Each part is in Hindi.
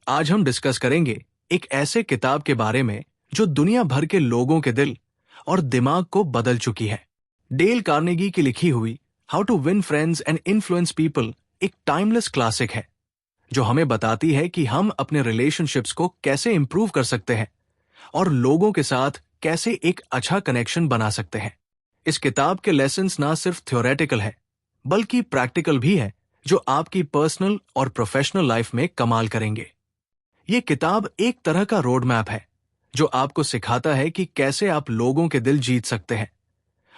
आज हम डिस्कस करेंगे एक ऐसे किताब के बारे में जो दुनिया भर के लोगों के दिल और दिमाग को बदल चुकी है। डेल कार्नेगी की लिखी हुई how to win friends and influence people एक टाइमलेस क्लासिक है जो हमें बताती है कि हम अपने रिलेशनशिप्स को कैसे इंप्रूव कर सकते हैं और लोगों के साथ कैसे एक अच्छा कनेक्शन बना सकते हैं। इस किताब के लेसन्स ना सिर्फ थ्योरेटिकल है बल्कि प्रैक्टिकल भी है जो आपकी पर्सनल और प्रोफेशनल लाइफ में कमाल करेंगे। ये किताब एक तरह का रोड मैप है जो आपको सिखाता है कि कैसे आप लोगों के दिल जीत सकते हैं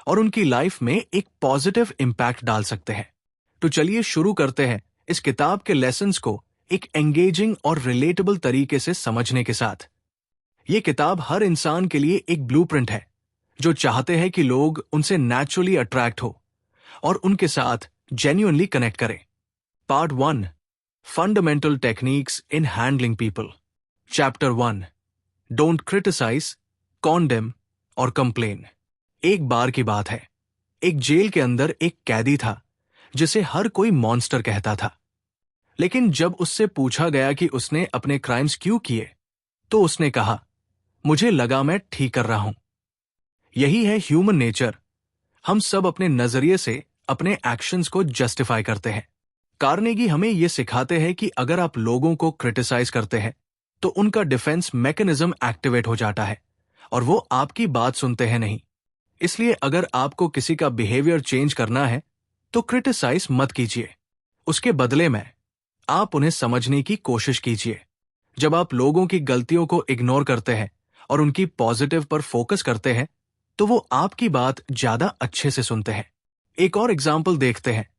और उनकी लाइफ में एक पॉजिटिव इंपैक्ट डाल सकते हैं। तो चलिए शुरू करते हैं इस किताब के लेसन्स को एक एंगेजिंग और रिलेटेबल तरीके से समझने के साथ। ये किताब हर इंसान के लिए एक ब्लूप्रिंट है जो चाहते हैं कि लोग उनसे नेचुरली अट्रैक्ट हो और उनके साथ जेन्युइनली कनेक्ट करें। Part 1, fundamental techniques in handling people. Chapter 1, don't criticise, condemn और कंप्लेन। एक बार की बात है, एक जेल के अंदर एक कैदी था जिसे हर कोई मॉन्स्टर कहता था। लेकिन जब उससे पूछा गया कि उसने अपने क्राइम्स क्यों किए तो उसने कहा, मुझे लगा मैं ठीक कर रहा हूं। यही है ह्यूमन नेचर। हम सब अपने नजरिए से अपने एक्शंस को जस्टिफाई करते हैं। कार्नेगी हमें यह सिखाते हैं कि अगर आप लोगों को क्रिटिसाइज करते हैं तो उनका डिफेंस मैकेनिज्म एक्टिवेट हो जाता है और वो आपकी बात सुनते हैं नहीं। इसलिए अगर आपको किसी का बिहेवियर चेंज करना है तो क्रिटिसाइज मत कीजिए। उसके बदले में आप उन्हें समझने की कोशिश कीजिए। जब आप लोगों की गलतियों को इग्नोर करते हैं और उनकी पॉजिटिव पर फोकस करते हैं तो वो आपकी बात ज्यादा अच्छे से सुनते हैं। एक और एग्जाम्पल देखते हैं।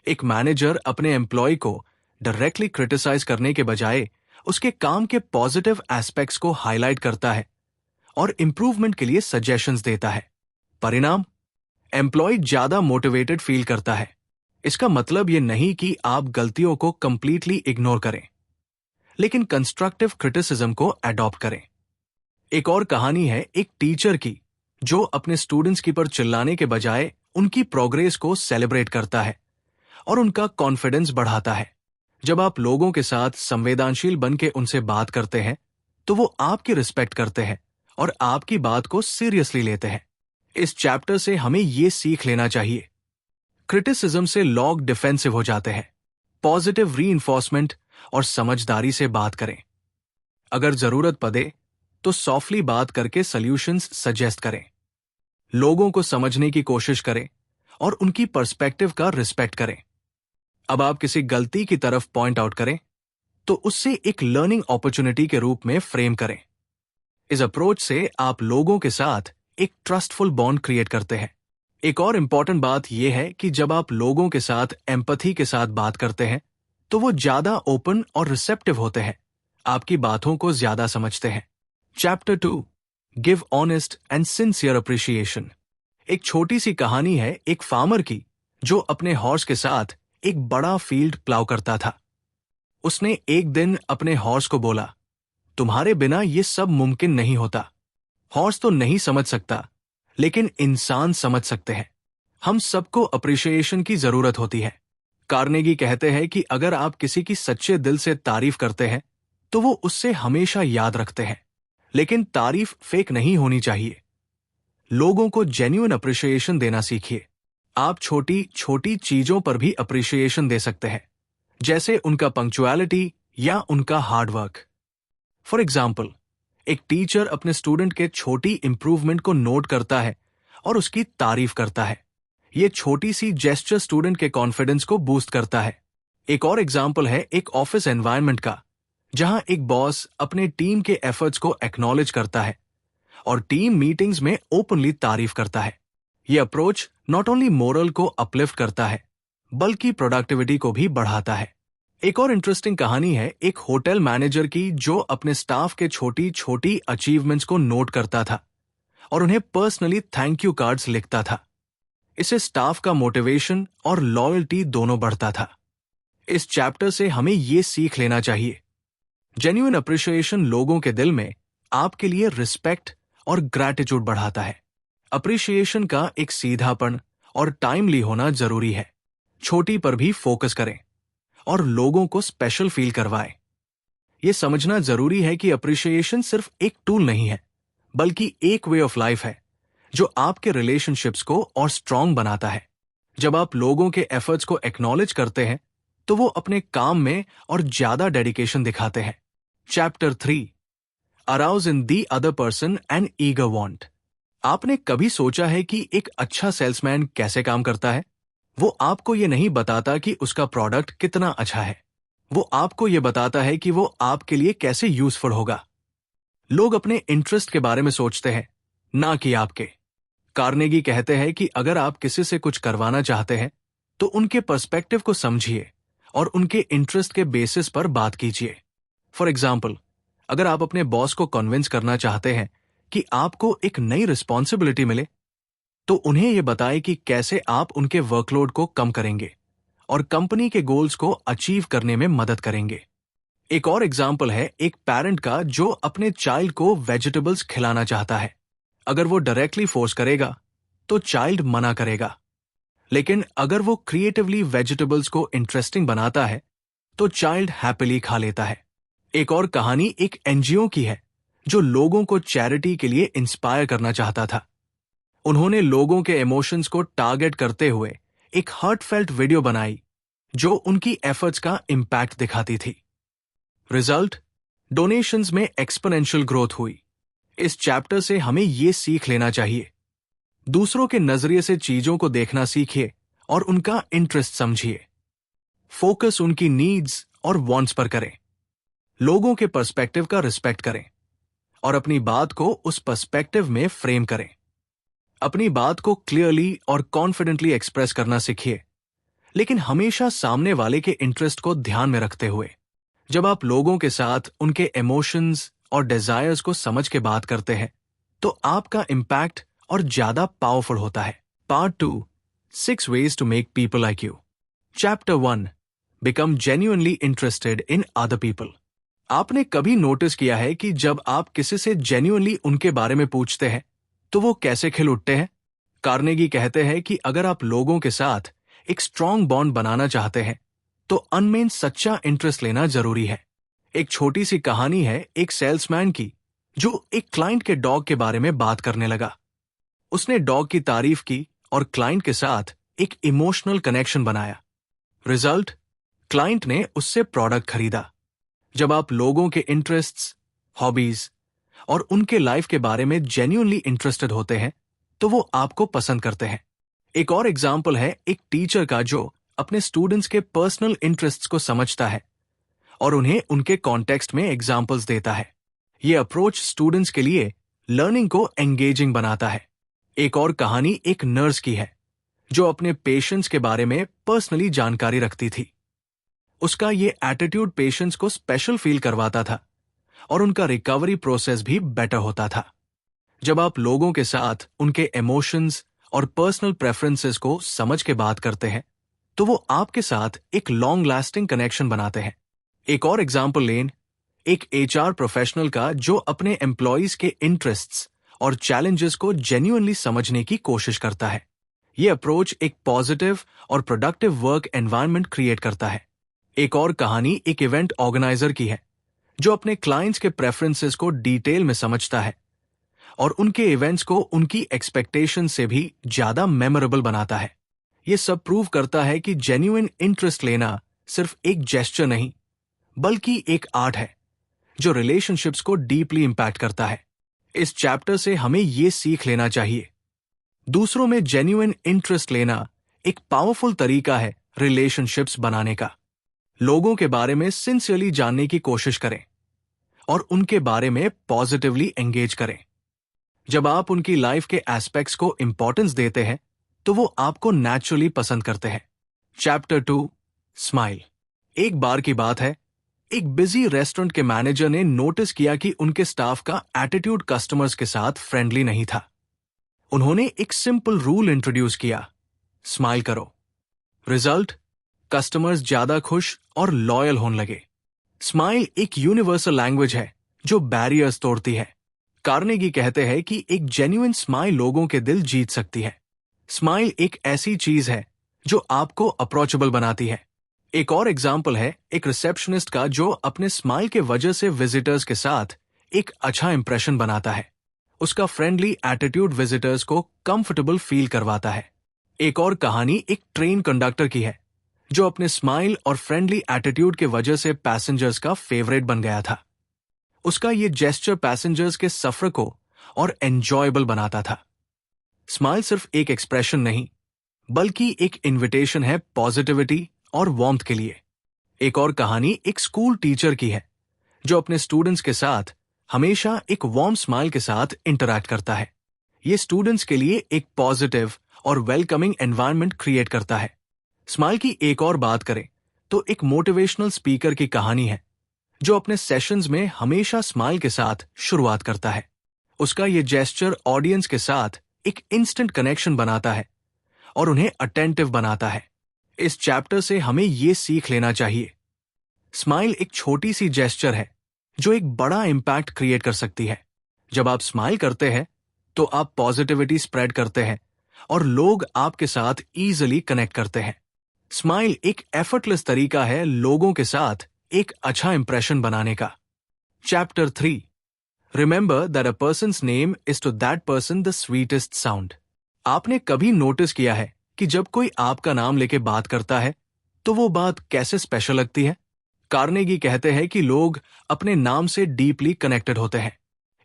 एक मैनेजर अपने एम्प्लॉय को डायरेक्टली क्रिटिसाइज करने के बजाय उसके काम के पॉजिटिव एस्पेक्ट्स को हाईलाइट करता है और इंप्रूवमेंट के लिए सजेशंस देता है। परिणाम, एम्प्लॉय ज्यादा मोटिवेटेड फील करता है। इसका मतलब यह नहीं कि आप गलतियों को कंप्लीटली इग्नोर करें, लेकिन कंस्ट्रक्टिव क्रिटिसिज्म को अडॉप्ट करें। एक और कहानी है एक टीचर की जो अपने स्टूडेंट्स की पर चिल्लाने के बजाय उनकी प्रोग्रेस को सेलिब्रेट करता है और उनका कॉन्फिडेंस बढ़ाता है। जब आप लोगों के साथ संवेदनशील बन के उनसे बात करते हैं तो वो आपकी रिस्पेक्ट करते हैं और आपकी बात को सीरियसली लेते हैं। इस चैप्टर से हमें ये सीख लेना चाहिए, क्रिटिसिज्म से लोग डिफेंसिव हो जाते हैं। पॉजिटिव रीइंफोर्समेंट और समझदारी से बात करें। अगर जरूरत पड़े तो सॉफ्टली बात करके सॉल्यूशंस सजेस्ट करें। लोगों को समझने की कोशिश करें और उनकी पर्सपेक्टिव का रिस्पेक्ट करें। अब आप किसी गलती की तरफ पॉइंट आउट करें तो उससे एक लर्निंग अपॉर्चुनिटी के रूप में फ्रेम करें। इस अप्रोच से आप लोगों के साथ एक ट्रस्टफुल बॉन्ड क्रिएट करते हैं। एक और इंपॉर्टेंट बात यह है कि जब आप लोगों के साथ एम्पैथी के साथ बात करते हैं तो वो ज्यादा ओपन और रिसेप्टिव होते हैं, आपकी बातों को ज्यादा समझते हैं। Chapter 2, give honest and sincere appreciation. एक छोटी सी कहानी है एक फार्मर की जो अपने हॉर्स के साथ एक बड़ा फील्ड प्लाउ करता था। उसने एक दिन अपने हॉर्स को बोला, तुम्हारे बिना ये सब मुमकिन नहीं होता। हॉर्स तो नहीं समझ सकता, लेकिन इंसान समझ सकते हैं। हम सबको अप्रिशिएशन की जरूरत होती है। कार्नेगी कहते हैं कि अगर आप किसी की सच्चे दिल से तारीफ करते हैं तो वो उससे हमेशा याद रखते हैं, लेकिन तारीफ फेक नहीं होनी चाहिए। लोगों को जेन्युइन अप्रिशिएशन देना सीखिए। आप छोटी छोटी चीजों पर भी अप्रिशिएशन दे सकते हैं, जैसे उनका पंक्चुअलिटी या उनका हार्डवर्क। फॉर एग्जाम्पल, एक टीचर अपने स्टूडेंट के छोटी इंप्रूवमेंट को नोट करता है और उसकी तारीफ करता है। यह छोटी सी जेस्चर स्टूडेंट के कॉन्फिडेंस को बूस्ट करता है। एक और एग्जाम्पल है एक ऑफिस एनवायरनमेंट का, जहां एक बॉस अपने टीम के एफर्ट्स को एक्नॉलेज करता है और टीम मीटिंग्स में ओपनली तारीफ करता है। यह अप्रोच नॉट ओनली मोरल को अपलिफ्ट करता है बल्कि प्रोडक्टिविटी को भी बढ़ाता है। एक और इंटरेस्टिंग कहानी है एक होटल मैनेजर की जो अपने स्टाफ के छोटी छोटी अचीवमेंट्स को नोट करता था और उन्हें पर्सनली थैंक यू कार्ड्स लिखता था। इससे स्टाफ का मोटिवेशन और लॉयल्टी दोनों बढ़ता था। इस चैप्टर से हमें ये सीख लेना चाहिए, जेन्युइन अप्रिशिएशन लोगों के दिल में आपके लिए रिस्पेक्ट और ग्रैटिट्यूड बढ़ाता है। अप्रिशिएशन का एक सीधापन और टाइमली होना जरूरी है। छोटी पर भी फोकस करें और लोगों को स्पेशल फील करवाएं। ये समझना जरूरी है कि अप्रिशिएशन सिर्फ एक टूल नहीं है, बल्कि एक वे ऑफ लाइफ है जो आपके रिलेशनशिप्स को और स्ट्रांग बनाता है। जब आप लोगों के एफर्ट्स को एक्नॉलेज करते हैं तो वो अपने काम में और ज्यादा डेडिकेशन दिखाते हैं। Chapter 3, arouse in the other person an eager want. आपने कभी सोचा है कि एक अच्छा सेल्समैन कैसे काम करता है? वो आपको ये नहीं बताता कि उसका प्रोडक्ट कितना अच्छा है, वो आपको ये बताता है कि वो आपके लिए कैसे यूजफुल होगा। लोग अपने इंटरेस्ट के बारे में सोचते हैं, ना कि आपके। कार्नेगी कहते हैं कि अगर आप किसी से कुछ करवाना चाहते हैं तो उनके पर्सपेक्टिव को समझिए और उनके इंटरेस्ट के बेसिस पर बात कीजिए। फॉर एग्जाम्पल, अगर आप अपने बॉस को कन्विंस करना चाहते हैं कि आपको एक नई रिस्पॉन्सिबिलिटी मिले, तो उन्हें यह बताएं कि कैसे आप उनके वर्कलोड को कम करेंगे और कंपनी के गोल्स को अचीव करने में मदद करेंगे। एक और एग्जाम्पल है एक पेरेंट का जो अपने चाइल्ड को वेजिटेबल्स खिलाना चाहता है। अगर वो डायरेक्टली फोर्स करेगा तो चाइल्ड मना करेगा, लेकिन अगर वो क्रिएटिवली वेजिटेबल्स को इंटरेस्टिंग बनाता है तो चाइल्ड हैप्पीली खा लेता है। एक और कहानी एक एनजीओ की है जो लोगों को चैरिटी के लिए इंस्पायर करना चाहता था। उन्होंने लोगों के इमोशंस को टारगेट करते हुए एक हार्टफेल्ट वीडियो बनाई जो उनकी एफर्ट्स का इंपैक्ट दिखाती थी। रिजल्ट, डोनेशंस में एक्सपोनेंशियल ग्रोथ हुई। इस चैप्टर से हमें ये सीख लेना चाहिए, दूसरों के नजरिए से चीजों को देखना सीखिए और उनका इंटरेस्ट समझिए। फोकस उनकी नीड्स और वांट्स पर करें। लोगों के पर्सपेक्टिव का रिस्पेक्ट करें और अपनी बात को उस पर्सपेक्टिव में फ्रेम करें। अपनी बात को क्लियरली और कॉन्फिडेंटली एक्सप्रेस करना सीखिए, लेकिन हमेशा सामने वाले के इंटरेस्ट को ध्यान में रखते हुए। जब आप लोगों के साथ उनके इमोशंस और डिजायर्स को समझ के बात करते हैं तो आपका इंपैक्ट और ज्यादा पावरफुल होता है। Part 2, 6 ways to make people like you। Chapter 1, become genuinely interested in other people। आपने कभी नोटिस किया है कि जब आप किसी से जेन्युइनली उनके बारे में पूछते हैं तो वो कैसे खिल उठते हैं? कार्नेगी कहते हैं कि अगर आप लोगों के साथ एक स्ट्रांग बॉन्ड बनाना चाहते हैं तो अनमेन सच्चा इंटरेस्ट लेना जरूरी है। एक छोटी सी कहानी है एक सेल्समैन की जो एक क्लाइंट के डॉग के बारे में बात करने लगा। उसने डॉग की तारीफ की और क्लाइंट के साथ एक इमोशनल कनेक्शन बनाया। रिजल्ट, क्लाइंट ने उससे प्रोडक्ट खरीदा। जब आप लोगों के इंटरेस्ट्स, हॉबीज और उनके लाइफ के बारे में जेन्युइनली इंटरेस्टेड होते हैं तो वो आपको पसंद करते हैं। एक और एग्जाम्पल है एक टीचर का जो अपने स्टूडेंट्स के पर्सनल इंटरेस्ट्स को समझता है और उन्हें उनके कॉन्टेक्स्ट में एग्जाम्पल्स देता है। ये अप्रोच स्टूडेंट्स के लिए लर्निंग को एंगेजिंग बनाता है। एक और कहानी एक नर्स की है जो अपने पेशेंट्स के बारे में पर्सनली जानकारी रखती थी। उसका ये एटीट्यूड पेशेंट्स को स्पेशल फील करवाता था और उनका रिकवरी प्रोसेस भी बेटर होता था। जब आप लोगों के साथ उनके इमोशंस और पर्सनल प्रेफरेंसेस को समझ के बात करते हैं तो वो आपके साथ एक लॉन्ग लास्टिंग कनेक्शन बनाते हैं। एक और एग्जाम्पल लें एक एचआर प्रोफेशनल का जो अपने एम्प्लॉइज के इंटरेस्ट्स और चैलेंजेस को जेन्युइनली समझने की कोशिश करता है। ये अप्रोच एक पॉजिटिव और प्रोडक्टिव वर्क एनवायरनमेंट क्रिएट करता है। एक और कहानी एक इवेंट ऑर्गेनाइजर की है जो अपने क्लाइंट्स के प्रेफरेंसेस को डिटेल में समझता है और उनके इवेंट्स को उनकी एक्सपेक्टेशन से भी ज्यादा मेमोरेबल बनाता है। ये सब प्रूव करता है कि जेन्युइन इंटरेस्ट लेना सिर्फ एक जेस्चर नहीं बल्कि एक आर्ट है जो रिलेशनशिप्स को डीपली इंपैक्ट करता है। इस चैप्टर से हमें ये सीख लेना चाहिए, दूसरों में जेन्युइन इंटरेस्ट लेना एक पावरफुल तरीका है रिलेशनशिप्स बनाने का। लोगों के बारे में सिंसियरली जानने की कोशिश करें और उनके बारे में पॉजिटिवली एंगेज करें। जब आप उनकी लाइफ के एस्पेक्ट्स को इंपॉर्टेंस देते हैं तो वो आपको नेचुरली पसंद करते हैं। Chapter 2, smile. एक बार की बात है, एक बिजी रेस्टोरेंट के मैनेजर ने नोटिस किया कि उनके स्टाफ का एटीट्यूड कस्टमर्स के साथ फ्रेंडली नहीं था। उन्होंने एक सिंपल रूल इंट्रोड्यूस किया, स्माइल करो। रिजल्ट, कस्टमर्स ज्यादा खुश और लॉयल होने लगे। स्माइल एक यूनिवर्सल लैंग्वेज है जो बैरियर्स तोड़ती है। कार्नेगी कहते हैं कि एक जेन्युइन स्माइल लोगों के दिल जीत सकती है। स्माइल एक ऐसी चीज है जो आपको अप्रोचेबल बनाती है। एक और एग्जाम्पल है एक रिसेप्शनिस्ट का जो अपने स्माइल के वजह से विजिटर्स के साथ एक अच्छा इंप्रेशन बनाता है। उसका फ्रेंडली एटीट्यूड विजिटर्स को कंफर्टेबल फील करवाता है। एक और कहानी एक ट्रेन कंडक्टर की है जो अपने स्माइल और फ्रेंडली एटीट्यूड के वजह से पैसेंजर्स का फेवरेट बन गया था। उसका ये जेस्चर पैसेंजर्स के सफर को और एंजॉयबल बनाता था। स्माइल सिर्फ एक एक्सप्रेशन नहीं बल्कि एक इन्विटेशन है पॉजिटिविटी और वार्मथ के लिए। एक और कहानी एक स्कूल टीचर की है जो अपने स्टूडेंट्स के साथ हमेशा एक वार्म स्माइल के साथ इंटरैक्ट करता है। ये स्टूडेंट्स के लिए एक पॉजिटिव और वेलकमिंग एनवायरनमेंट क्रिएट करता है। स्माइल की एक और बात करें तो एक मोटिवेशनल स्पीकर की कहानी है जो अपने सेशंस में हमेशा स्माइल के साथ शुरुआत करता है। उसका ये जेस्चर ऑडियंस के साथ एक इंस्टेंट कनेक्शन बनाता है और उन्हें अटेंटिव बनाता है। इस चैप्टर से हमें ये सीख लेना चाहिए, स्माइल एक छोटी सी जेस्चर है जो एक बड़ा इंपैक्ट क्रिएट कर सकती है। जब आप स्माइल करते हैं तो आप पॉजिटिविटी स्प्रेड करते हैं और लोग आपके साथ इजीली कनेक्ट करते हैं। स्माइल एक एफर्टलेस तरीका है लोगों के साथ एक अच्छा इंप्रेशन बनाने का। Chapter 3, remember that a person's name is to that person the sweetest sound. आपने कभी नोटिस किया है कि जब कोई आपका नाम लेके बात करता है तो वो बात कैसे स्पेशल लगती है? कार्नेगी कहते हैं कि लोग अपने नाम से डीपली कनेक्टेड होते हैं।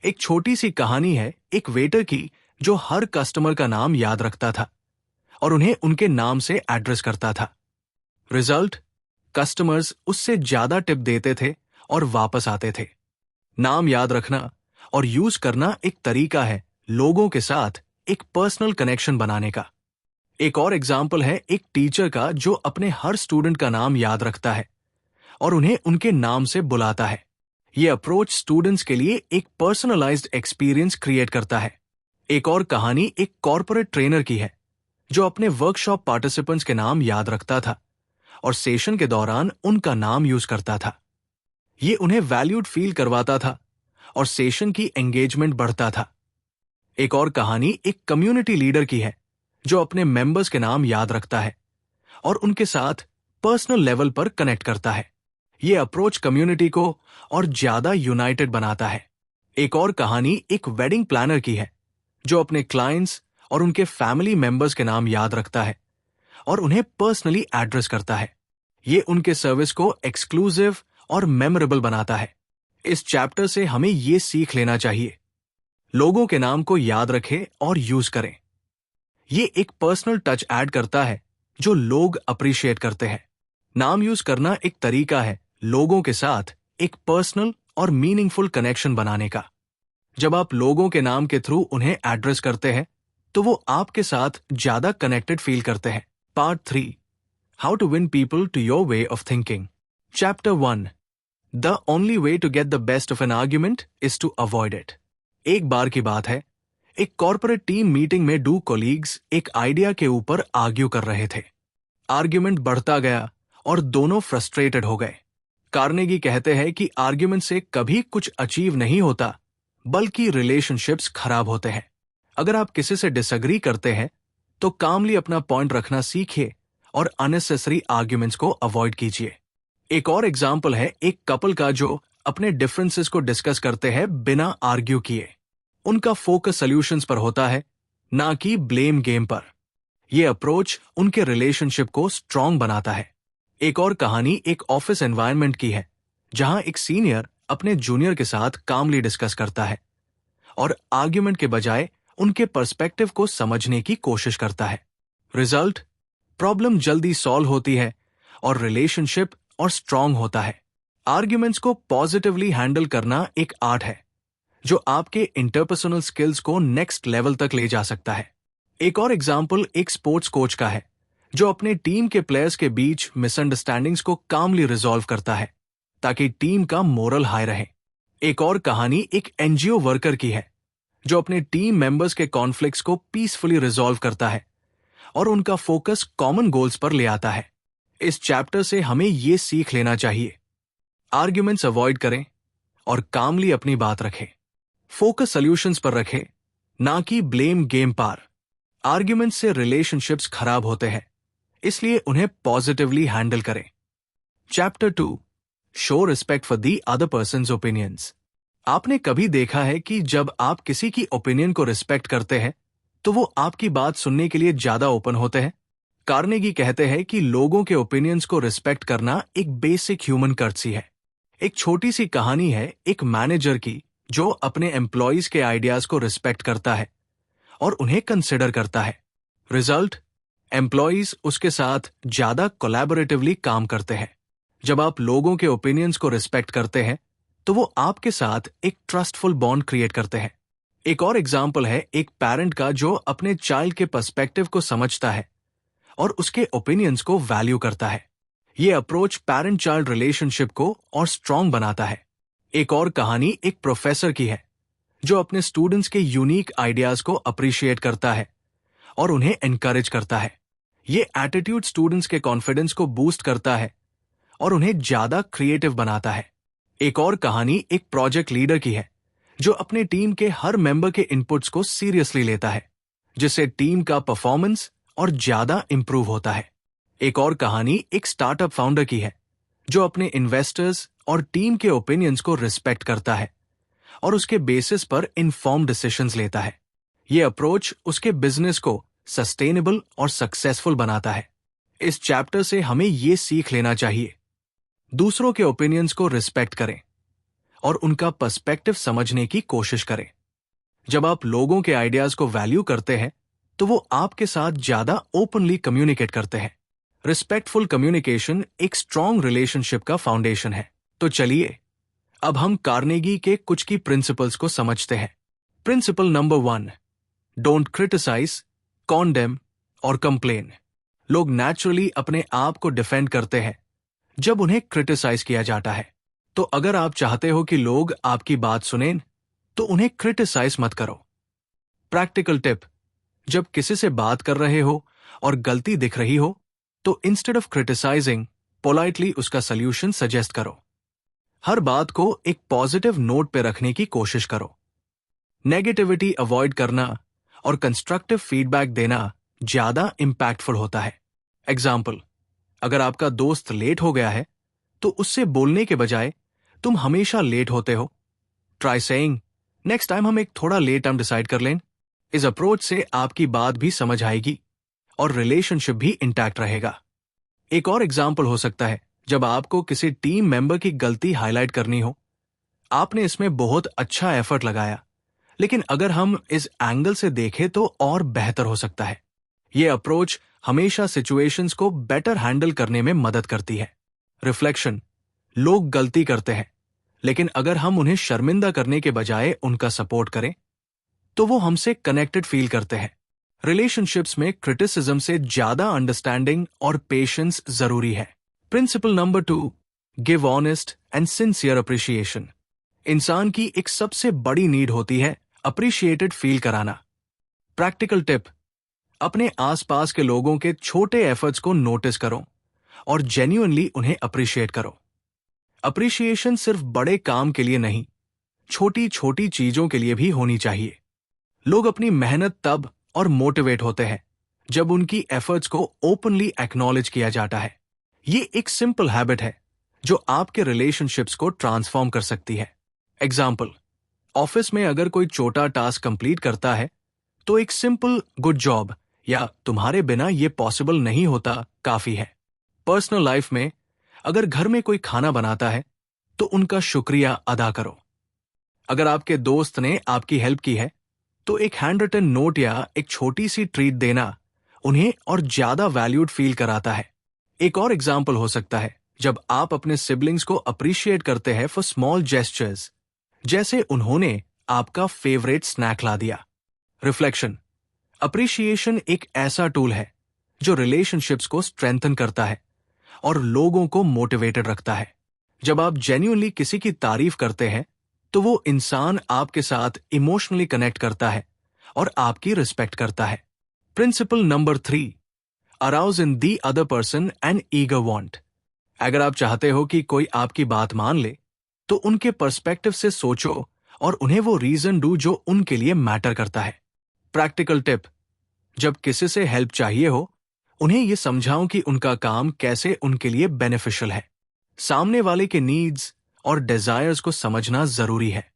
एक छोटी सी कहानी है एक वेटर की जो हर कस्टमर का नाम याद रखता था और उन्हें उनके नाम से एड्रेस करता था। रिजल्ट, कस्टमर्स उससे ज्यादा टिप देते थे और वापस आते थे। नाम याद रखना और यूज करना एक तरीका है लोगों के साथ एक पर्सनल कनेक्शन बनाने का। एक और एग्जाम्पल है एक टीचर का जो अपने हर स्टूडेंट का नाम याद रखता है और उन्हें उनके नाम से बुलाता है। यह अप्रोच स्टूडेंट्स के लिए एक पर्सनलाइज्ड एक्सपीरियंस क्रिएट करता है। एक और कहानी एक कॉर्पोरेट ट्रेनर की है जो अपने वर्कशॉप पार्टिसिपेंट्स के नाम याद रखता था और सेशन के दौरान उनका नाम यूज करता था। ये उन्हें वैल्यूड फील करवाता था और सेशन की एंगेजमेंट बढ़ता था। एक और कहानी एक कम्युनिटी लीडर की है जो अपने मेंबर्स के नाम याद रखता है और उनके साथ पर्सनल लेवल पर कनेक्ट करता है। ये अप्रोच कम्युनिटी को और ज्यादा यूनाइटेड बनाता है। एक और कहानी एक वेडिंग प्लानर की है जो अपने क्लाइंट्स और उनके फैमिली मेंबर्स के नाम याद रखता है और उन्हें पर्सनली एड्रेस करता है। ये उनके सर्विस को एक्सक्लूसिव और मेमोरेबल बनाता है। इस चैप्टर से हमें ये सीख लेना चाहिए, लोगों के नाम को याद रखें और यूज करें। ये एक पर्सनल टच ऐड करता है जो लोग अप्रिशिएट करते हैं। नाम यूज करना एक तरीका है लोगों के साथ एक पर्सनल और मीनिंगफुल कनेक्शन बनाने का। जब आप लोगों के नाम के थ्रू उन्हें एड्रेस करते हैं तो वो आपके साथ ज्यादा कनेक्टेड फील करते हैं। Part 3, how to win people to your way of thinking. Chapter 1, the only way to get the best of an argument is to avoid it. एक बार की बात है, एक कॉर्पोरेट टीम मीटिंग में 2 कोलीग्स एक आइडिया के ऊपर आर्ग्यू कर रहे थे। आर्ग्यूमेंट बढ़ता गया और दोनों फ्रस्ट्रेटेड हो गए। कार्नेगी कहते हैं कि आर्ग्यूमेंट से कभी कुछ अचीव नहीं होता बल्कि रिलेशनशिप्स खराब होते हैं। अगर आप किसी से डिसएग्री करते हैं तो कामली अपना पॉइंट रखना सीखिए और अननेसेसरी आर्ग्यूमेंट्स को अवॉइड कीजिए। एक और एग्जाम्पल है एक कपल का जो अपने डिफरेंसेस को डिस्कस करते हैं बिना आर्ग्यू किए। उनका फोकस सॉल्यूशंस पर होता है, ना कि ब्लेम गेम पर। यह अप्रोच उनके रिलेशनशिप को स्ट्रांग बनाता है। एक और कहानी एक ऑफिस एनवायरनमेंट की है जहां एक सीनियर अपने जूनियर के साथ कामली डिस्कस करता है और आर्ग्यूमेंट के बजाय उनके पर्सपेक्टिव को समझने की कोशिश करता है। रिजल्ट, प्रॉब्लम जल्दी सॉल्व होती है और रिलेशनशिप और स्ट्रांग होता है। आर्ग्यूमेंट्स को पॉजिटिवली हैंडल करना एक आर्ट है जो आपके इंटरपर्सनल स्किल्स को नेक्स्ट लेवल तक ले जा सकता है। एक और एग्जाम्पल एक स्पोर्ट्स कोच का है जो अपने टीम के प्लेयर्स के बीच मिसअंडरस्टैंडिंग्स को कामली रिजॉल्व करता है ताकि टीम का मोरल हाई रहे। एक और कहानी एक एनजीओ वर्कर की है जो अपने टीम मेंबर्स के कॉन्फ्लिक्ट्स को पीसफुली रिजॉल्व करता है और उनका फोकस कॉमन गोल्स पर ले आता है। इस चैप्टर से हमें ये सीख लेना चाहिए, आर्ग्यूमेंट्स अवॉइड करें और कामली अपनी बात रखें। फोकस सॉल्यूशंस पर रखें, ना कि ब्लेम गेम पर। आर्ग्यूमेंट से रिलेशनशिप्स खराब होते हैं, इसलिए उन्हें पॉजिटिवली हैंडल करें। Chapter 2, show respect for the other persons opinions. आपने कभी देखा है कि जब आप किसी की ओपिनियन को रिस्पेक्ट करते हैं तो वो आपकी बात सुनने के लिए ज्यादा ओपन होते हैं? कार्नेगी कहते हैं कि लोगों के ओपिनियंस को रिस्पेक्ट करना एक बेसिक ह्यूमन कर्टसी है। एक छोटी सी कहानी है एक मैनेजर की जो अपने एम्प्लॉयज के आइडियाज को रिस्पेक्ट करता है और उन्हें कंसिडर करता है। रिजल्ट, एम्प्लॉयज उसके साथ ज्यादा कोलैबोरेटिवली काम करते हैं। जब आप लोगों के ओपिनियंस को रिस्पेक्ट करते हैं तो वो आपके साथ एक ट्रस्टफुल बॉन्ड क्रिएट करते हैं। एक और एग्जाम्पल है एक पेरेंट का जो अपने चाइल्ड के पर्सपेक्टिव को समझता है और उसके ओपिनियंस को वैल्यू करता है। ये अप्रोच पेरेंट चाइल्ड रिलेशनशिप को और स्ट्रांग बनाता है। एक और कहानी एक प्रोफेसर की है जो अपने स्टूडेंट्स के यूनिक आइडियाज को अप्रिशिएट करता है और उन्हें एनकरेज करता है। ये एटीट्यूड स्टूडेंट्स के कॉन्फिडेंस को बूस्ट करता है और उन्हें ज्यादा क्रिएटिव बनाता है। एक और कहानी एक प्रोजेक्ट लीडर की है जो अपने टीम के हर मेंबर के इनपुट्स को सीरियसली लेता है, जिससे टीम का परफॉर्मेंस और ज्यादा इंप्रूव होता है। एक और कहानी एक स्टार्टअप फाउंडर की है जो अपने इन्वेस्टर्स और टीम के ओपिनियंस को रिस्पेक्ट करता है और उसके बेसिस पर इन्फॉर्म डिसीजंस लेता है। ये अप्रोच उसके बिजनेस को सस्टेनेबल और सक्सेसफुल बनाता है। इस चैप्टर से हमें ये सीख लेना चाहिए, दूसरों के ओपिनियंस को रिस्पेक्ट करें और उनका पर्सपेक्टिव समझने की कोशिश करें। जब आप लोगों के आइडियाज को वैल्यू करते हैं तो वो आपके साथ ज्यादा ओपनली कम्युनिकेट करते हैं। रिस्पेक्टफुल कम्युनिकेशन एक स्ट्रांग रिलेशनशिप का फाउंडेशन है। तो चलिए अब हम कार्नेगी के कुछ की प्रिंसिपल्स को समझते हैं। Principle number 1, don't criticise, condemn और कंप्लेन। लोग नेचुरली अपने आप को डिफेंड करते हैं जब उन्हें क्रिटिसाइज किया जाता है। तो अगर आप चाहते हो कि लोग आपकी बात सुनें तो उन्हें क्रिटिसाइज मत करो। प्रैक्टिकल टिप, जब किसी से बात कर रहे हो और गलती दिख रही हो तो इंस्टेड ऑफ क्रिटिसाइजिंग पोलाइटली उसका सल्यूशन सजेस्ट करो। हर बात को एक पॉजिटिव नोट पे रखने की कोशिश करो। नेगेटिविटी अवॉइड करना और कंस्ट्रक्टिव फीडबैक देना ज्यादा इंपैक्टफुल होता है। एग्जाम्पल, अगर आपका दोस्त लेट हो गया है तो उससे बोलने के बजाय तुम हमेशा लेट होते हो, ट्राई सेइंग नेक्स्ट टाइम हम एक थोड़ा लेट टाइम डिसाइड कर लें। इस अप्रोच से आपकी बात भी समझ आएगी और रिलेशनशिप भी इंटैक्ट रहेगा। एक और एग्जाम्पल हो सकता है जब आपको किसी टीम मेंबर की गलती हाईलाइट करनी हो। आपने इसमें बहुत अच्छा एफर्ट लगाया, लेकिन अगर हम इस एंगल से देखें तो और बेहतर हो सकता है। यह अप्रोच हमेशा सिचुएशंस को बेटर हैंडल करने में मदद करती है। रिफ्लेक्शन, लोग गलती करते हैं, लेकिन अगर हम उन्हें शर्मिंदा करने के बजाय उनका सपोर्ट करें तो वो हमसे कनेक्टेड फील करते हैं। रिलेशनशिप्स में क्रिटिसिज्म से ज्यादा अंडरस्टैंडिंग और पेशेंस जरूरी है। Principle number 2, give honest and sincere appreciation. इंसान की एक सबसे बड़ी नीड होती है अप्रिशिएटेड फील कराना। प्रैक्टिकल टिप, अपने आसपास के लोगों के छोटे एफर्ट्स को नोटिस करो और जेन्युइनली उन्हें अप्रिशिएट करो। अप्रिशिएशन सिर्फ बड़े काम के लिए नहीं, छोटी छोटी चीजों के लिए भी होनी चाहिए। लोग अपनी मेहनत तब और मोटिवेट होते हैं जब उनकी एफर्ट्स को ओपनली एक्नॉलेज किया जाता है। ये एक सिंपल हैबिट है जो आपके रिलेशनशिप्स को ट्रांसफॉर्म कर सकती है। एग्जाम्पल, ऑफिस में अगर कोई छोटा टास्क कंप्लीट करता है तो एक सिंपल गुड जॉब या तुम्हारे बिना ये पॉसिबल नहीं होता काफी है। पर्सनल लाइफ में अगर घर में कोई खाना बनाता है तो उनका शुक्रिया अदा करो। अगर आपके दोस्त ने आपकी हेल्प की है तो एक हैंड रिटन नोट या एक छोटी सी ट्रीट देना उन्हें और ज्यादा वैल्यूड फील कराता है। एक और एग्जाम्पल हो सकता है जब आप अपने सिबलिंग्स को अप्रिशिएट करते हैं फॉर स्मॉल जेस्चर्स, जैसे उन्होंने आपका फेवरेट स्नैक ला दिया। रिफ्लेक्शन, अप्रिशिएशन एक ऐसा टूल है जो रिलेशनशिप्स को स्ट्रेंथन करता है और लोगों को मोटिवेटेड रखता है। जब आप जेन्युइनली किसी की तारीफ करते हैं तो वो इंसान आपके साथ इमोशनली कनेक्ट करता है और आपकी रिस्पेक्ट करता है। Principle number 3, arouse in the other person an eager want. अगर आप चाहते हो कि कोई आपकी बात मान ले तो उनके पर्सपेक्टिव से सोचो और उन्हें वो रीजन दो जो उनके लिए मैटर करता है। प्रैक्टिकल टिप, जब किसी से हेल्प चाहिए हो उन्हें ये समझाओ कि उनका काम कैसे उनके लिए बेनिफिशियल है। सामने वाले के नीड्स और डिजायर्स को समझना जरूरी है।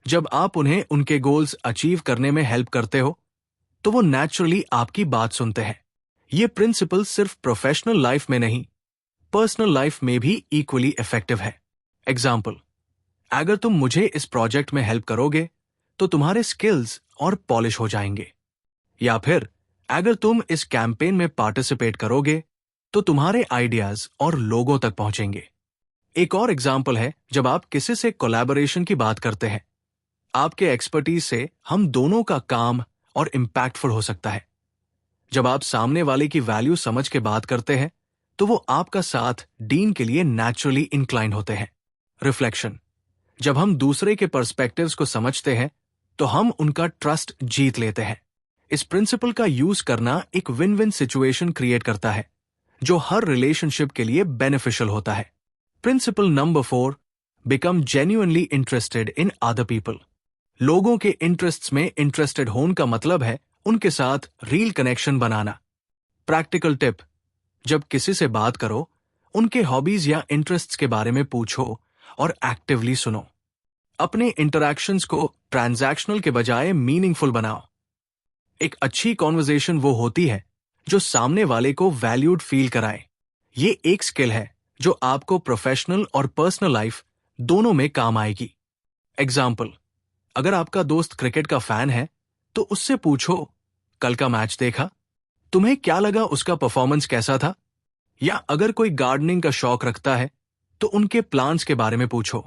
जब आप उन्हें उनके गोल्स अचीव करने में हेल्प करते हो तो वो नेचुरली आपकी बात सुनते हैं। ये प्रिंसिपल सिर्फ प्रोफेशनल लाइफ में नहीं, पर्सनल लाइफ में भी इक्वली इफेक्टिव है। एग्जाम्पल, अगर तुम मुझे इस प्रोजेक्ट में हेल्प करोगे तो तुम्हारे स्किल्स और पॉलिश हो जाएंगे। या फिर अगर तुम इस कैंपेन में पार्टिसिपेट करोगे तो तुम्हारे आइडियाज और लोगों तक पहुंचेंगे। एक और एग्जाम्पल है जब आप किसी से कोलैबोरेशन की बात करते हैं। आपके एक्सपर्टीज से हम दोनों का काम और इम्पैक्टफुल हो सकता है। जब आप सामने वाले की वैल्यू समझ के बात करते हैं तो वो आपका साथ डीन के लिए नेचुरली इंक्लाइन होते हैं। रिफ्लेक्शन, जब हम दूसरे के पर्सपेक्टिव्स को समझते हैं तो हम उनका ट्रस्ट जीत लेते हैं। इस प्रिंसिपल का यूज करना एक विन विन सिचुएशन क्रिएट करता है जो हर रिलेशनशिप के लिए बेनिफिशियल होता है। Principle number 4, become genuinely interested in other people. लोगों के इंटरेस्ट्स में इंटरेस्टेड होने का मतलब है उनके साथ रियल कनेक्शन बनाना। प्रैक्टिकल टिप, जब किसी से बात करो उनके हॉबीज या इंटरेस्ट्स के बारे में पूछो और एक्टिवली सुनो। अपने इंटरैक्शंस को ट्रांजैक्शनल के बजाय मीनिंगफुल बनाओ। एक अच्छी कॉन्वर्जेशन वो होती है जो सामने वाले को वैल्यूड फील कराए। ये एक स्किल है जो आपको प्रोफेशनल और पर्सनल लाइफ दोनों में काम आएगी। एग्जाम्पल, अगर आपका दोस्त क्रिकेट का फैन है तो उससे पूछो, कल का मैच देखा? तुम्हें क्या लगा, उसका परफॉर्मेंस कैसा था? या अगर कोई गार्डनिंग का शौक रखता है तो उनके प्लान्स के बारे में पूछो।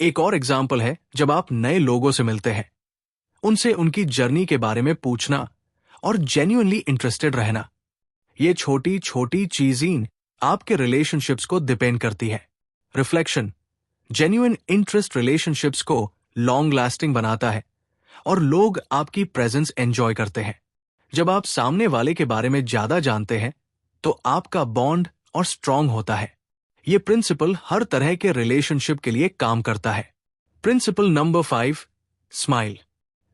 एक और एग्जाम्पल है जब आप नए लोगों से मिलते हैं, उनसे उनकी जर्नी के बारे में पूछना और जेन्युइनली इंटरेस्टेड रहना। ये छोटी छोटी चीजें आपके रिलेशनशिप्स को डिपेंड करती है। रिफ्लेक्शन, जेन्युइन इंटरेस्ट रिलेशनशिप्स को लॉन्ग लास्टिंग बनाता है और लोग आपकी प्रेजेंस एंजॉय करते हैं। जब आप सामने वाले के बारे में ज्यादा जानते हैं तो आपका बॉन्ड और स्ट्रांग होता है। ये प्रिंसिपल हर तरह के रिलेशनशिप के लिए काम करता है। Principle number 5, smile.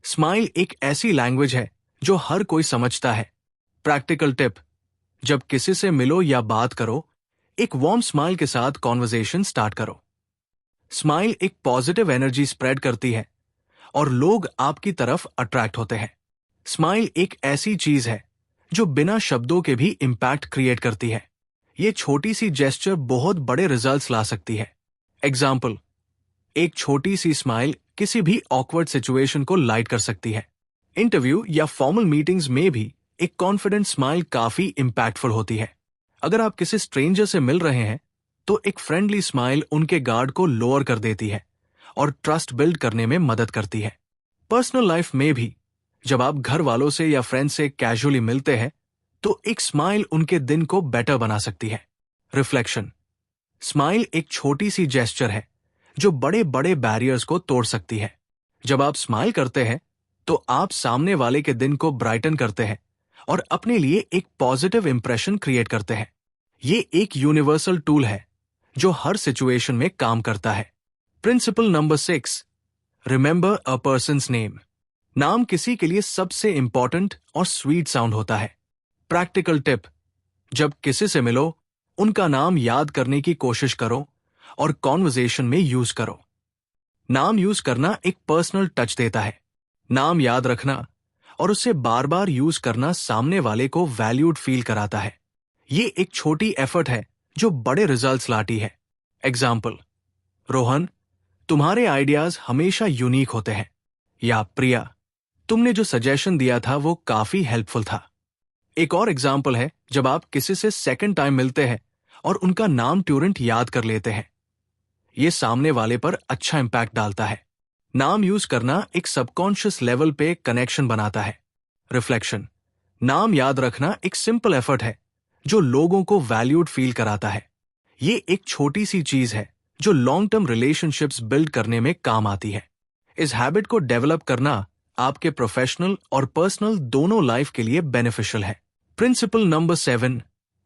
स्माइल एक ऐसी लैंग्वेज है जो हर कोई समझता है। प्रैक्टिकल टिप, जब किसी से मिलो या बात करो, एक वार्म स्माइल के साथ कॉन्वर्सेशन स्टार्ट करो। स्माइल एक पॉजिटिव एनर्जी स्प्रेड करती है और लोग आपकी तरफ अट्रैक्ट होते हैं। स्माइल एक ऐसी चीज है जो बिना शब्दों के भी इंपैक्ट क्रिएट करती है। ये छोटी सी जेस्चर बहुत बड़े रिजल्ट्स ला सकती है। एग्जाम्पल, एक छोटी सी स्माइल किसी भी ऑकवर्ड सिचुएशन को लाइट कर सकती है। इंटरव्यू या फॉर्मल मीटिंग्स में भी एक कॉन्फिडेंट स्माइल काफी इंपैक्टफुल होती है। अगर आप किसी स्ट्रेंजर से मिल रहे हैं तो एक फ्रेंडली स्माइल उनके गार्ड को लोअर कर देती है और ट्रस्ट बिल्ड करने में मदद करती है। पर्सनल लाइफ में भी जब आप घर वालों से या फ्रेंड से कैजुअली मिलते हैं तो एक स्माइल उनके दिन को बेटर बना सकती है। रिफ्लेक्शन, स्माइल एक छोटी सी जेस्चर है जो बड़े बड़े बैरियर्स को तोड़ सकती है। जब आप स्माइल करते हैं तो आप सामने वाले के दिन को ब्राइटन करते हैं और अपने लिए एक पॉजिटिव इंप्रेशन क्रिएट करते हैं। ये एक यूनिवर्सल टूल है जो हर सिचुएशन में काम करता है। प्रिंसिपल नंबर 6, रिमेंबर अ पर्सन्स नेम। नाम किसी के लिए सबसे इंपॉर्टेंट और स्वीट साउंड होता है। प्रैक्टिकल टिप, जब किसी से मिलो उनका नाम याद करने की कोशिश करो और कॉन्वर्सेशन में यूज करो। नाम यूज करना एक पर्सनल टच देता है। नाम याद रखना और उसे बार बार यूज करना सामने वाले को वैल्यूड फील कराता है। ये एक छोटी एफर्ट है जो बड़े रिजल्ट्स लाती है। एग्जाम्पल, रोहन, तुम्हारे आइडियाज हमेशा यूनिक होते हैं। या प्रिया, तुमने जो सजेशन दिया था वो काफी हेल्पफुल था। एक और एग्जाम्पल है जब आप किसी से सेकंड टाइम मिलते हैं और उनका नाम तुरंत याद कर लेते हैं। ये सामने वाले पर अच्छा इंपैक्ट डालता है। नाम यूज करना एक सबकॉन्शियस लेवल पे कनेक्शन बनाता है। रिफ्लेक्शन, नाम याद रखना एक सिंपल एफर्ट है जो लोगों को वैल्यूड फील कराता है। ये एक छोटी सी चीज है जो लॉन्ग टर्म रिलेशनशिप्स बिल्ड करने में काम आती है। इस हैबिट को डेवलप करना आपके प्रोफेशनल और पर्सनल दोनों लाइफ के लिए बेनिफिशियल है। Principle number 7,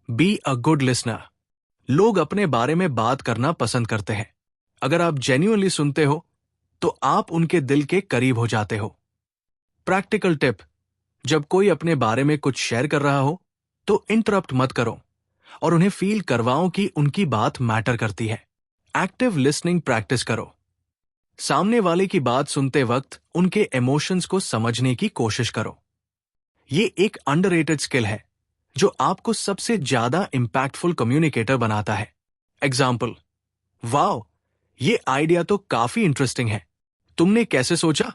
be a good listener. लोग अपने बारे में बात करना पसंद करते हैं। अगर आप जेन्युइनली सुनते हो तो आप उनके दिल के करीब हो जाते हो। प्रैक्टिकल टिप, जब कोई अपने बारे में कुछ शेयर कर रहा हो तो इंटरप्ट मत करो और उन्हें फील करवाओ कि उनकी बात मैटर करती है। एक्टिव लिसनिंग प्रैक्टिस करो। सामने वाले की बात सुनते वक्त उनके इमोशंस को समझने की कोशिश करो। ये एक अंडररेटेड स्किल है जो आपको सबसे ज्यादा इंपैक्टफुल कम्युनिकेटर बनाता है। एग्जाम्पल, वाओ, ये आइडिया तो काफी इंटरेस्टिंग है, तुमने कैसे सोचा?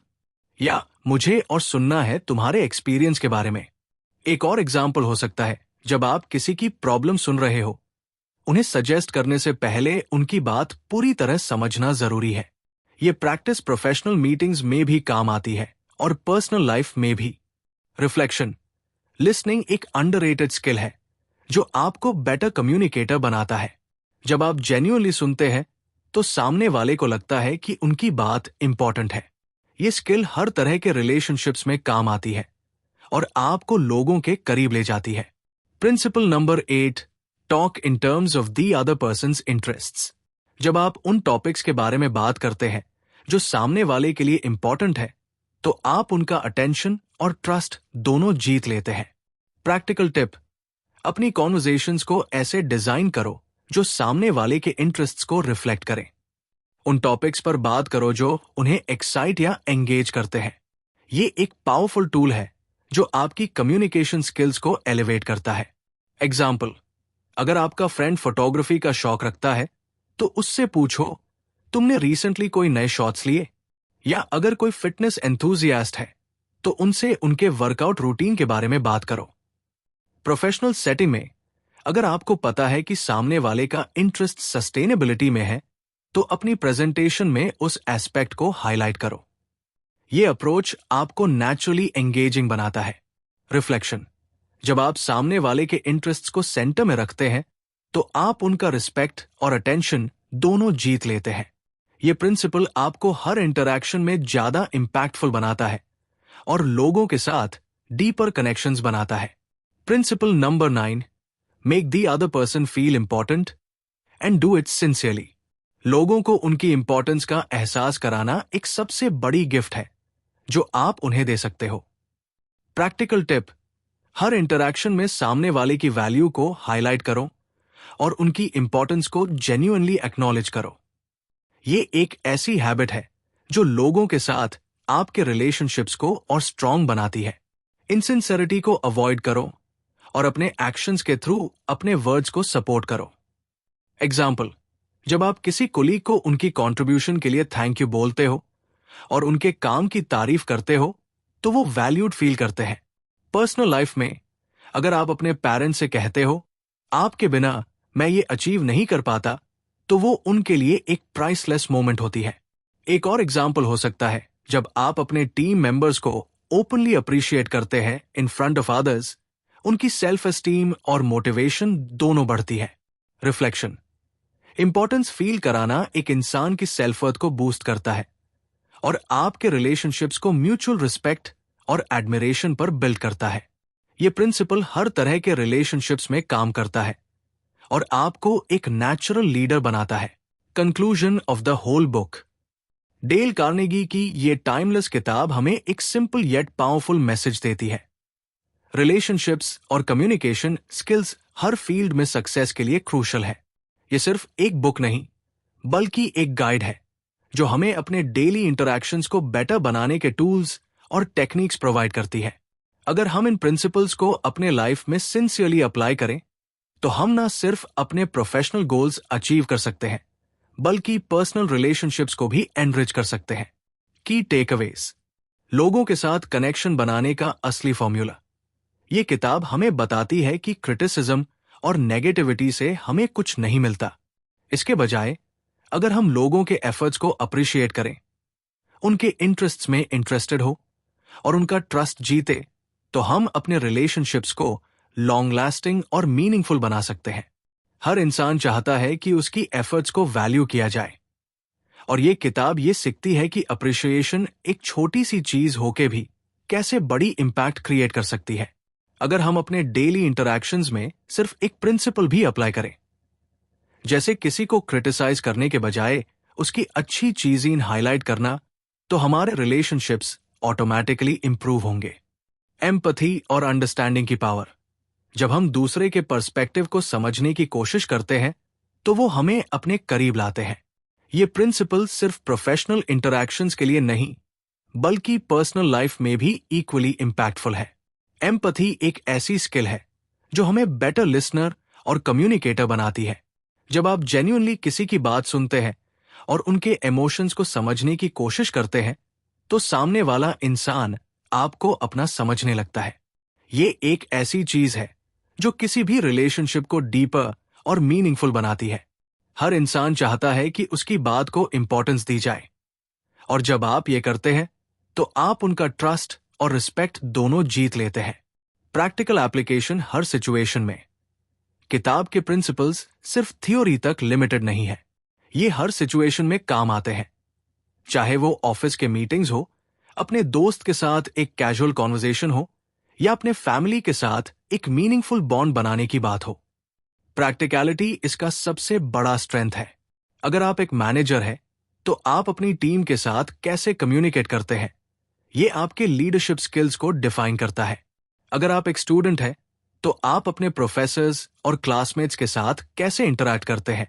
या मुझे और सुनना है तुम्हारे एक्सपीरियंस के बारे में। एक और एग्जाम्पल हो सकता है, जब आप किसी की प्रॉब्लम सुन रहे हो, उन्हें सजेस्ट करने से पहले उनकी बात पूरी तरह समझना जरूरी है। ये प्रैक्टिस प्रोफेशनल मीटिंग्स में भी काम आती है और पर्सनल लाइफ में भी। रिफ्लेक्शन, लिसनिंग एक अंडररेटेड स्किल है जो आपको बेटर कम्युनिकेटर बनाता है। जब आप जेन्युइनली सुनते हैं तो सामने वाले को लगता है कि उनकी बात इंपॉर्टेंट है। ये स्किल हर तरह के रिलेशनशिप्स में काम आती है और आपको लोगों के करीब ले जाती है। Principle number 8, talk in terms of the other persons interests. जब आप उन टॉपिक्स के बारे में बात करते हैं जो सामने वाले के लिए इंपॉर्टेंट है, तो आप उनका अटेंशन और ट्रस्ट दोनों जीत लेते हैं। प्रैक्टिकल टिप, अपनी कॉन्वर्सेशंस को ऐसे डिजाइन करो जो सामने वाले के इंटरेस्ट्स को रिफ्लेक्ट करें। उन टॉपिक्स पर बात करो जो उन्हें एक्साइट या एंगेज करते हैं। ये एक पावरफुल टूल है जो आपकी कम्युनिकेशन स्किल्स को एलिवेट करता है। एग्जाम्पल, अगर आपका फ्रेंड फोटोग्राफी का शौक रखता है तो उससे पूछो, तुमने रिसेंटली कोई नए शॉट्स लिए? या अगर कोई फिटनेस एंथुजियास्ट है तो उनसे उनके वर्कआउट रूटीन के बारे में बात करो। प्रोफेशनल सेटिंग में अगर आपको पता है कि सामने वाले का इंटरेस्ट सस्टेनेबिलिटी में है, तो अपनी प्रेजेंटेशन में उस एस्पेक्ट को हाईलाइट करो। यह अप्रोच आपको नेचुरली एंगेजिंग बनाता है। रिफ्लेक्शन, जब आप सामने वाले के इंटरेस्ट्स को सेंटर में रखते हैं तो आप उनका रिस्पेक्ट और अटेंशन दोनों जीत लेते हैं। यह प्रिंसिपल आपको हर इंटरैक्शन में ज्यादा इंपैक्टफुल बनाता है और लोगों के साथ डीपर कनेक्शंस बनाता है। Principle number 9, make the other person feel important and do it sincerely. लोगों को उनकी इंपॉर्टेंस का एहसास कराना एक सबसे बड़ी गिफ्ट है जो आप उन्हें दे सकते हो। प्रैक्टिकल टिप, हर इंटरैक्शन में सामने वाले की वैल्यू को हाईलाइट करो और उनकी इंपॉर्टेंस को जेन्युइनली एक्नॉलेज करो। ये एक ऐसी हैबिट है जो लोगों के साथ आपके रिलेशनशिप्स को और स्ट्रांग बनाती है। इनसिंसेरिटी को अवॉइड करो और अपने एक्शंस के थ्रू अपने वर्ड्स को सपोर्ट करो। एग्जाम्पल, जब आप किसी कोलीग को उनकी कंट्रीब्यूशन के लिए थैंक यू बोलते हो और उनके काम की तारीफ करते हो तो वो वैल्यूड फील करते हैं। पर्सनल लाइफ में अगर आप अपने पेरेंट्स से कहते हो, आपके बिना मैं ये अचीव नहीं कर पाता, तो वो उनके लिए एक प्राइसलेस मोमेंट होती है। एक और एग्जाम्पल हो सकता है, जब आप अपने टीम मेंबर्स को ओपनली अप्रिशिएट करते हैं इन फ्रंट ऑफ अदर्स, उनकी सेल्फ एस्टीम और मोटिवेशन दोनों बढ़ती है। रिफ्लेक्शन, इंपॉर्टेंस फील कराना एक इंसान की सेल्फ वर्थ को बूस्ट करता है और आपके रिलेशनशिप्स को म्यूचुअल रिस्पेक्ट और एडमिरेशन पर बिल्ड करता है। यह प्रिंसिपल हर तरह के रिलेशनशिप्स में काम करता है और आपको एक नेचुरल लीडर बनाता है। Conclusion of the whole book, Dale Carnegie की ये टाइमलेस किताब हमें एक सिंपल येट पावरफुल मैसेज देती है। रिलेशनशिप्स और कम्युनिकेशन स्किल्स हर फील्ड में सक्सेस के लिए क्रूशल है। ये सिर्फ एक बुक नहीं, बल्कि एक गाइड है जो हमें अपने डेली इंटरैक्शंस को बेटर बनाने के टूल्स और टेक्निक्स प्रोवाइड करती है। अगर हम इन प्रिंसिपल्स को अपने लाइफ में सिंसियरली अप्लाई करें तो हम ना सिर्फ अपने प्रोफेशनल गोल्स अचीव कर सकते हैं, बल्कि पर्सनल रिलेशनशिप्स को भी एनरिच कर सकते हैं। की टेकअवेज, लोगों के साथ कनेक्शन बनाने का असली फॉर्मूला। ये किताब हमें बताती है कि क्रिटिसिज्म और नेगेटिविटी से हमें कुछ नहीं मिलता। इसके बजाय अगर हम लोगों के एफर्ट्स को अप्रिशिएट करें, उनके इंटरेस्ट्स में इंटरेस्टेड हो और उनका ट्रस्ट जीते, तो हम अपने रिलेशनशिप्स को लॉन्ग लास्टिंग और मीनिंगफुल बना सकते हैं। हर इंसान चाहता है कि उसकी एफर्ट्स को वैल्यू किया जाए और ये किताब ये सीखती है कि अप्रिशिएशन एक छोटी सी चीज होके भी कैसे बड़ी इंपैक्ट क्रिएट कर सकती है। अगर हम अपने डेली इंटरैक्शंस में सिर्फ एक प्रिंसिपल भी अप्लाई करें, जैसे किसी को क्रिटिसाइज करने के बजाय उसकी अच्छी चीजें हाईलाइट करना, तो हमारे रिलेशनशिप्स ऑटोमेटिकली इंप्रूव होंगे। एम्पैथी और अंडरस्टैंडिंग की पावर, जब हम दूसरे के पर्सपेक्टिव को समझने की कोशिश करते हैं तो वो हमें अपने करीब लाते हैं। ये प्रिंसिपल सिर्फ प्रोफेशनल इंटरैक्शंस के लिए नहीं, बल्कि पर्सनल लाइफ में भी इक्वली इंपैक्टफुल है। एम्पैथी एक ऐसी स्किल है जो हमें बेटर लिसनर और कम्युनिकेटर बनाती है। जब आप जेन्युइनली किसी की बात सुनते हैं और उनके इमोशंस को समझने की कोशिश करते हैं, तो सामने वाला इंसान आपको अपना समझने लगता है। ये एक ऐसी चीज है जो किसी भी रिलेशनशिप को डीपर और मीनिंगफुल बनाती है। हर इंसान चाहता है कि उसकी बात को इंपॉर्टेंस दी जाए, और जब आप ये करते हैं तो आप उनका ट्रस्ट और रिस्पेक्ट दोनों जीत लेते हैं। प्रैक्टिकल एप्लीकेशन हर सिचुएशन में। किताब के प्रिंसिपल्स सिर्फ थ्योरी तक लिमिटेड नहीं है, ये हर सिचुएशन में काम आते हैं। चाहे वो ऑफिस के मीटिंग्स हो, अपने दोस्त के साथ एक कैजुअल कॉन्वर्सेशन हो, या अपने फैमिली के साथ एक मीनिंगफुल बॉन्ड बनाने की बात हो। प्रैक्टिकलिटी इसका सबसे बड़ा स्ट्रेंथ है। अगर आप एक मैनेजर हैं, तो आप अपनी टीम के साथ कैसे कम्युनिकेट करते हैं, ये आपके लीडरशिप स्किल्स को डिफाइन करता है। अगर आप एक स्टूडेंट हैं, तो आप अपने प्रोफेसर्स और क्लासमेट्स के साथ कैसे इंटरैक्ट करते हैं,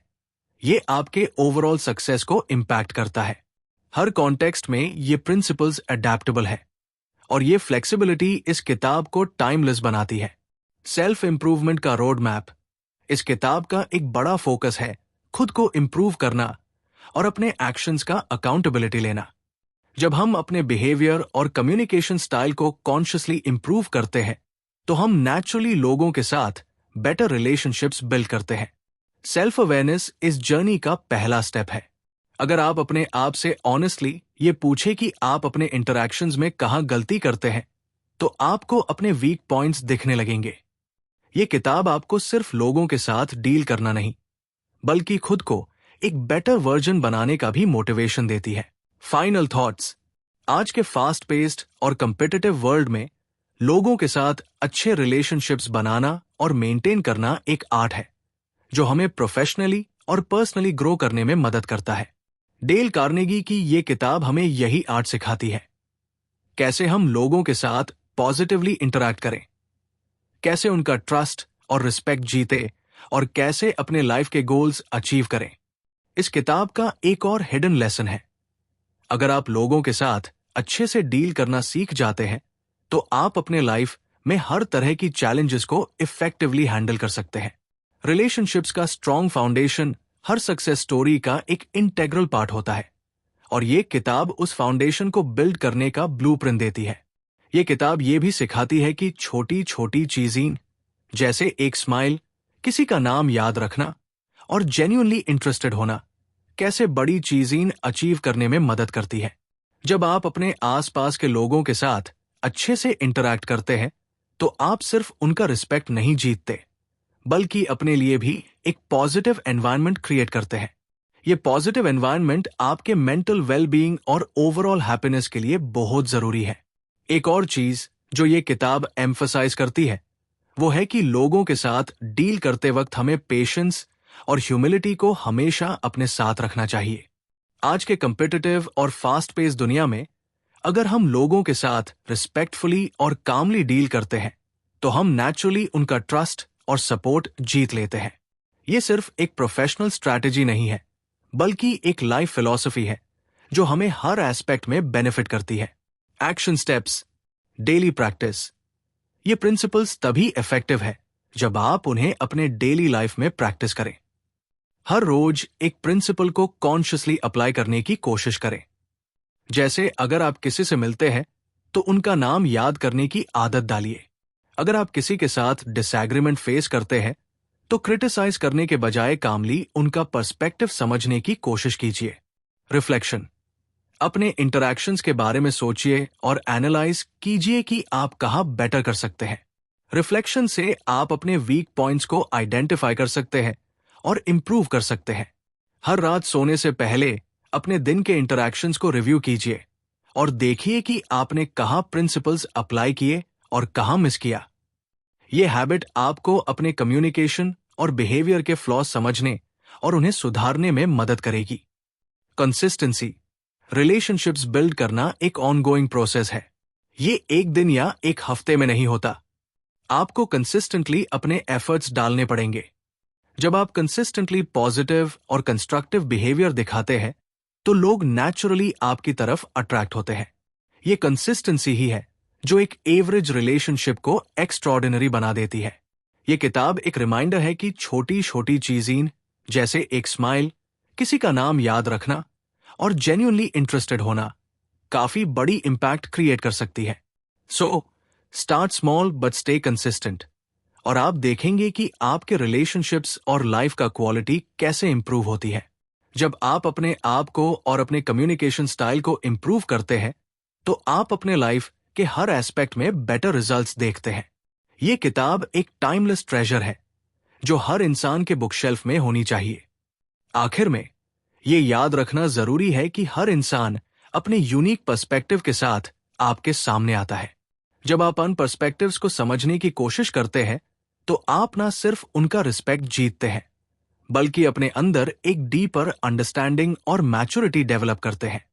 ये आपके ओवरऑल सक्सेस को इम्पैक्ट करता है। हर कॉन्टेक्स्ट में ये प्रिंसिपल्स अडैप्टेबल है, और ये फ्लेक्सिबिलिटी इस किताब को टाइमलेस बनाती है। सेल्फ इंप्रूवमेंट का रोड मैप। इस किताब का एक बड़ा फोकस है खुद को इंप्रूव करना और अपने एक्शंस का अकाउंटेबिलिटी लेना। जब हम अपने बिहेवियर और कम्युनिकेशन स्टाइल को कॉन्शियसली इंप्रूव करते हैं, तो हम नेचुरली लोगों के साथ बेटर रिलेशनशिप्स बिल्ड करते हैं। सेल्फ अवेयरनेस इस जर्नी का पहला स्टेप है। अगर आप अपने आप से ऑनेस्टली ये पूछे कि आप अपने इंटरैक्शंस में कहाँ गलती करते हैं, तो आपको अपने वीक पॉइंट्स दिखने लगेंगे। ये किताब आपको सिर्फ लोगों के साथ डील करना नहीं, बल्कि खुद को एक बेटर वर्जन बनाने का भी मोटिवेशन देती है। Final thoughts. आज के फास्ट पेस्ड और कम्पिटिटिव वर्ल्ड में लोगों के साथ अच्छे रिलेशनशिप्स बनाना और मेंटेन करना एक आर्ट है, जो हमें प्रोफेशनली और पर्सनली ग्रो करने में मदद करता है। डेल कार्नेगी की ये किताब हमें यही आर्ट सिखाती है। कैसे हम लोगों के साथ पॉजिटिवली इंटरैक्ट करें, कैसे उनका ट्रस्ट और रिस्पेक्ट जीते, और कैसे अपने लाइफ के गोल्स अचीव करें। इस किताब का एक और हिडन लेसन है। अगर आप लोगों के साथ अच्छे से डील करना सीख जाते हैं, तो आप अपने लाइफ में हर तरह की चैलेंजेस को इफेक्टिवली हैंडल कर सकते हैं। रिलेशनशिप्स का स्ट्रॉन्ग फाउंडेशन हर सक्सेस स्टोरी का एक इंटेग्रल पार्ट होता है, और ये किताब उस फाउंडेशन को बिल्ड करने का ब्लूप्रिंट देती है। ये किताब ये भी सिखाती है कि छोटी छोटी चीजें, जैसे एक स्माइल, किसी का नाम याद रखना और जेन्युइनली इंटरेस्टेड होना, कैसे बड़ी चीजें अचीव करने में मदद करती है। जब आप अपने आसपास के लोगों के साथ अच्छे से इंटरैक्ट करते हैं, तो आप सिर्फ उनका रिस्पेक्ट नहीं जीतते, बल्कि अपने लिए भी एक पॉजिटिव एनवायरनमेंट क्रिएट करते हैं। ये पॉजिटिव एनवायरनमेंट आपके मेंटल वेलबीइंग और ओवरऑल हैप्पीनेस के लिए बहुत जरूरी है। एक और चीज जो ये किताब एम्फसाइज करती है, वो है कि लोगों के साथ डील करते वक्त हमें पेशेंस और ह्यूमिलिटी को हमेशा अपने साथ रखना चाहिए। आज के कम्पिटिटिव और फास्ट पेस दुनिया में अगर हम लोगों के साथ रिस्पेक्टफुली और कामली डील करते हैं, तो हम नेचुरली उनका ट्रस्ट और सपोर्ट जीत लेते हैं। ये सिर्फ एक प्रोफेशनल स्ट्रैटेजी नहीं है, बल्कि एक लाइफ फिलॉसफी है जो हमें हर एस्पेक्ट में बेनिफिट करती है। Action steps. Daily practice. ये प्रिंसिपल्स तभी इफेक्टिव है जब आप उन्हें अपने डेली लाइफ में प्रैक्टिस करें। हर रोज एक प्रिंसिपल को कॉन्शियसली अप्लाई करने की कोशिश करें। जैसे अगर आप किसी से मिलते हैं, तो उनका नाम याद करने की आदत डालिए। अगर आप किसी के साथ डिसएग्रीमेंट फेस करते हैं, तो क्रिटिसाइज करने के बजाय कामली उनका पर्सपेक्टिव समझने की कोशिश कीजिए। रिफ्लेक्शन। अपने इंटरैक्शंस के बारे में सोचिए और एनालाइज कीजिए कि आप कहाँ बेटर कर सकते हैं। रिफ्लेक्शन से आप अपने वीक पॉइंट्स को आइडेंटिफाई कर सकते हैं और इंप्रूव कर सकते हैं। हर रात सोने से पहले अपने दिन के इंटरैक्शंस को रिव्यू कीजिए और देखिए कि आपने कहाँ प्रिंसिपल्स अप्लाई किए और कहाँ मिस किया। ये हैबिट आपको अपने कम्युनिकेशन और बिहेवियर के फ्लॉज समझने और उन्हें सुधारने में मदद करेगी। कंसिस्टेंसी। रिलेशनशिप्स बिल्ड करना एक ऑनगोइंग प्रोसेस है। ये एक दिन या एक हफ्ते में नहीं होता। आपको कंसिस्टेंटली अपने एफर्ट्स डालने पड़ेंगे। जब आप कंसिस्टेंटली पॉजिटिव और कंस्ट्रक्टिव बिहेवियर दिखाते हैं तो लोग नेचुरली आपकी तरफ अट्रैक्ट होते हैं। ये कंसिस्टेंसी ही है जो एक एवरेज रिलेशनशिप को एक्स्ट्रॉर्डिनरी बना देती है। ये किताब एक रिमाइंडर है कि छोटी छोटी चीजें जैसे एक स्माइल, किसी का नाम याद रखना और जेन्युइनली इंटरेस्टेड होना काफी बड़ी इंपैक्ट क्रिएट कर सकती है। So start small but stay consistent और आप देखेंगे कि आपके रिलेशनशिप्स और लाइफ का क्वालिटी कैसे इंप्रूव होती है। जब आप अपने आप को और अपने कम्युनिकेशन स्टाइल को इंप्रूव करते हैं तो आप अपने लाइफ के हर एस्पेक्ट में बेटर रिजल्ट्स देखते हैं। ये किताब एक टाइमलेस ट्रेजर है जो हर इंसान के बुकशेल्फ में होनी चाहिए। आखिर में ये याद रखना जरूरी है कि हर इंसान अपने यूनिक पर्सपेक्टिव के साथ आपके सामने आता है। जब आप उन पर्सपेक्टिव्स को समझने की कोशिश करते हैं तो आप ना सिर्फ उनका रिस्पेक्ट जीतते हैं बल्कि अपने अंदर एक डीपर अंडरस्टैंडिंग और मैच्योरिटी डेवलप करते हैं।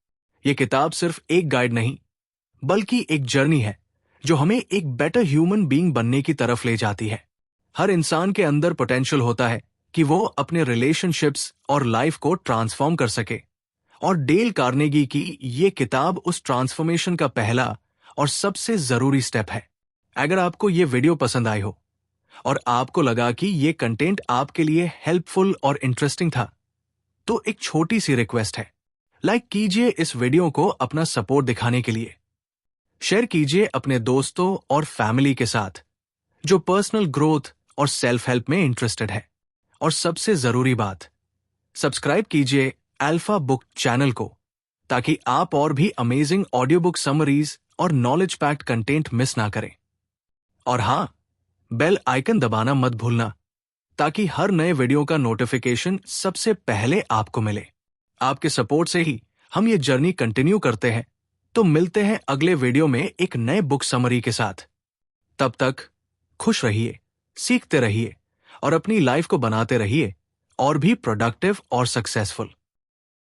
ये किताब सिर्फ एक गाइड नहीं बल्कि एक जर्नी है जो हमें एक बेटर ह्यूमन बीइंग बनने की तरफ ले जाती है। हर इंसान के अंदर पोटेंशियल होता है कि वो अपने रिलेशनशिप्स और लाइफ को ट्रांसफॉर्म कर सके और डेल कार्नेगी की ये किताब उस ट्रांसफॉर्मेशन का पहला और सबसे जरूरी स्टेप है। अगर आपको ये वीडियो पसंद आई हो और आपको लगा कि ये कंटेंट आपके लिए हेल्पफुल और इंटरेस्टिंग था तो एक छोटी सी रिक्वेस्ट है, लाइक कीजिए इस वीडियो को अपना सपोर्ट दिखाने के लिए। शेयर कीजिए अपने दोस्तों और फैमिली के साथ जो पर्सनल ग्रोथ और सेल्फ हेल्प में इंटरेस्टेड है। और सबसे जरूरी बात, सब्सक्राइब कीजिए अल्फा बुक चैनल को ताकि आप और भी अमेजिंग ऑडियो बुक समरीज और नॉलेज पैक्ड कंटेंट मिस ना करें। और हां, बेल आइकन दबाना मत भूलना ताकि हर नए वीडियो का नोटिफिकेशन सबसे पहले आपको मिले। आपके सपोर्ट से ही हम ये जर्नी कंटिन्यू करते हैं। तो मिलते हैं अगले वीडियो में एक नए बुक समरी के साथ। तब तक खुश रहिए, सीखते रहिए और अपनी लाइफ को बनाते रहिए और भी प्रोडक्टिव और सक्सेसफुल।